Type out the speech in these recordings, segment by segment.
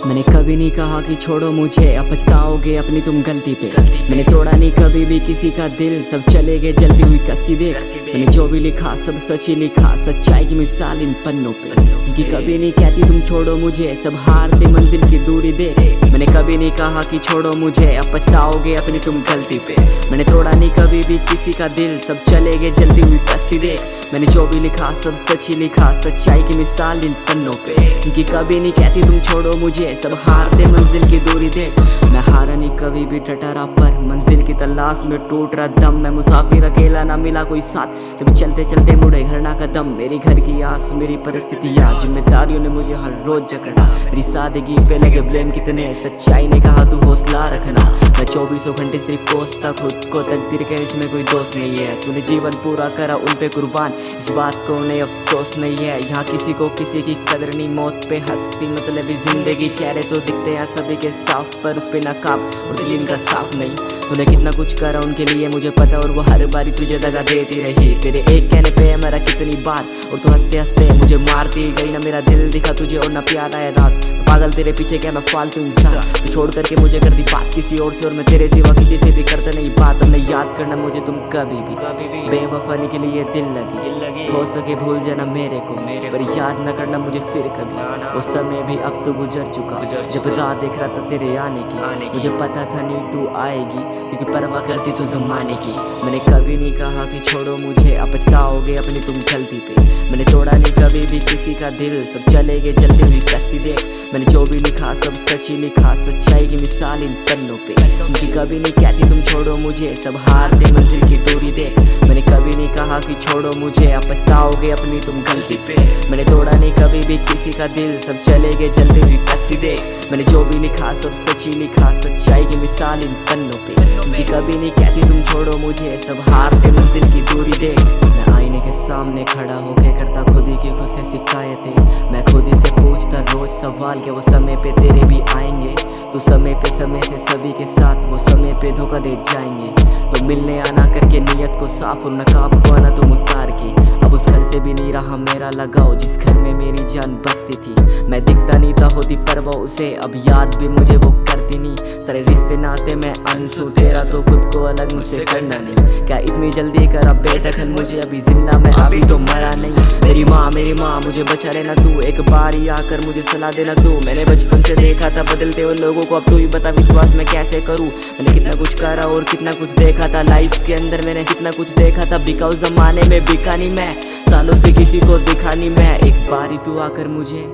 मैंने कभी नहीं कहा कि छोड़ो मुझे, अब पछताओगे अपनी तुम गलती पे। मैंने तोड़ा नहीं कभी भी किसी का दिल, सब चले गए जलती हुई कश्ती देख। मैंने जो भी लिखा सब सच ही लिखा, सच्चाई की मिसाल इन पन्नों पे। कि कभी नहीं कहती तुम छोड़ो मुझे, सब हारते मंजिल की दूरी देख। मैंने कभी नहीं कहा कि छोड़ो मुझे, अब पछताओगे अपनी तुम गलती पे। मैंने तोड़ा नहीं कभी भी किसी का दिल, सब चले गए जलती हुई कश्ती देख। मैंने जो भी लिखा सब सच ही लिखा, सच्चाई की मिसाल इन पन्नों पे। कि कभी नहीं कहती तुम छोड़ो मुझे, सब हारते मंजिल की दूरी देख। मैं हारा नहीं कभी भी टटरा, पर मंजिल की तलाश में टूट रहा दम। मैं मुसाफिर अकेला, ना मिला कोई साथ, तभी चलते चलते मुड़े घर ना कदम। मेरी घर की आस, मेरी परिस्थितियाँ, जिम्मेदारियों ने मुझे हर रोज जकड़ा। मेरी सादगी पे लगे ब्लेम कितने, सच्चाई ने कहा तू हौसला रखना। मैं 24 घंटे सिर्फ कोसता खुद को, तकदीर के इसमें कोई दोस्त नहीं है। तूने जीवन पूरा करा उन पे कुर्बान, इस बात को उन्हें अफसोस नहीं है। यहाँ किसी को किसी की कदर नहीं, मौत पे हंसती मतलब जिंदगी। चेहरे तो दिखते हैं सभी के साफ, पर उस पे नकाब और दिल इनका साफ नहीं। तूने कितना कुछ करा उनके लिए मुझे पता, और वो हर बारी तुझे दगा देती रही। तेरे एक कहने पे मरा कितनी बार, और तू हंसते हंसते मुझे मारती गई। ना मेरा दिल दिखा तुझे और ना प्यार आया रात। पागल तेरे पीछे क्या मैं फालतू इंसान, तू छोड़ करके मुझे कर दी बात किसी और से, और मैं तेरे सिवा किसी से भी करता नहीं बात। अब नहीं याद करना मुझे तुम कभी भी बेवफानी के लिए दिल लगी, हो सके भूल जाना मेरे को, पर याद न करना मुझे फिर कभी। वो समय भी अब तो गुजर चुका, जब रात देख रहा था तेरे आने की। मुझे पता था नहीं तू आएगी, क्योंकि परवाह करती तू जमाने की। मैंने कभी नहीं कहा कि छोड़ो मुझे, अब पछताओगे अपनी तुम गलती पे। मैंने तोड़ा नहीं कभी भी किसी का दिल, सब चले गए जलती हुई कश्ती देख। मैंने जो भी लिखा सब सच ही लिखा, सच्चाई की मिसाल इन पन्नों पे। कि कभी नहीं कहती तुम छोड़ो मुझे, सब हारते मंजिल की दूरी देख। मैंने कभी नहीं कहा कि छोड़ो मुझे, अब पछताओगे अपनी तुम गलती पे। मैंने तोड़ा नहीं कभी भी किसी का दिल, सब चले गए जलती हुई कश्ती देख। मैंने जो भी लिखा सब सच ही लिखा, सच्चाई की मिसाल इन पन्नों पे। कि कभी नहीं कहती तुम छोड़ो मुझे, सब हारते मंजिल की दूरी देख। मैं आईने के सामने खड़ा होके करता खुद ही की खुद से शिकायतें। मैं खुद ही से पूछता रोज सवाल कि वो समय पे तेरे भी आएंगे। तो समय से सभी के साथ वो समय पे धोखा दे जाएंगे। तो मिलने आना करके नियत को साफ, और नकाब को आना तुम उतार के। अब उस घर से भी नहीं रहा मेरा लगाव, जिस घर में मेरी जान बसती थी। मैं दिखता नहीं था होती परवाह उसे, अब याद भी मुझे वो करती नहीं। सारे रिश्ते नाते में अनसू, तेरा तो खुद को अलग मुझसे करना नहीं। क्या इतनी जल्दी करा बेदखल मुझे, अभी जिंदा मैं अभी तो मरा नहीं। मेरी माँ मुझे बचा लेना तू, एक बार ही आकर मुझे सलाह देना तू। मैंने बचपन से देखा था बदलते हुए लोगों को, अब तू ही बता विश्वास मैं कैसे करूँ। मैंने कितना कुछ करा और कितना कुछ देखा था लाइफ के अंदर, मैंने कितना कुछ देखा था। बिका उस जमाने में बिका नहीं मैं, सालों से किसी को दिखा नहीं मैं। एक बारी तू आकर मुझे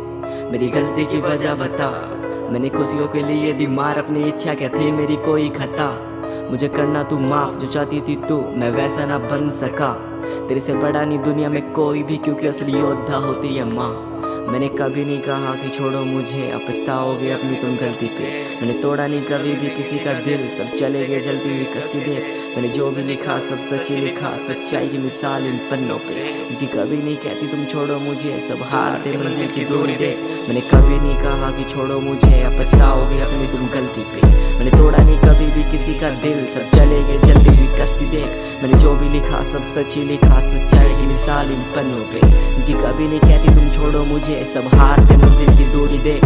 मेरी गलती की वजह बता। मैंने खुशियों के लिए दी मार, अपनी इच्छा क्या थी मेरी कोई खता। मुझे करना तू माफ, जो चाहती थी तू मैं वैसा ना बन सका। तेरे से बड़ा नहीं दुनिया में कोई भी, क्योंकि असली योद्धा होती है माँ। मैंने कभी नहीं कहा कि छोड़ो मुझे, अब पछताओगे अपनी तुम गलती पे। मैंने तोड़ा नहीं कभी भी किसी का दिल, सब चले गए जलती हुई कश्ती देख। मैंने जो भी लिखा सब सच ही लिखा, सच्चाई की मिसाल इन पन्नों पे। कि कभी नहीं कहती तुम छोड़ो मुझे, सब हारते मंजिल की दूरी देख। मैंने कभी नहीं कहा कि छोड़ो मुझे, अब पछताओगे अपनी तुम गलती पे। मैंने तोड़ा नहीं कभी भी किसी का दिल, सब चले गए जलती हुई कश्ती देख। मैंने जो भी लिखा सब सच ही लिखा, सच्चाई की मिसाल इन पन्नों पे। कि कभी नहीं कहती तुम छोड़ो मुझे, सब हारते मंजिल की दूरी देख।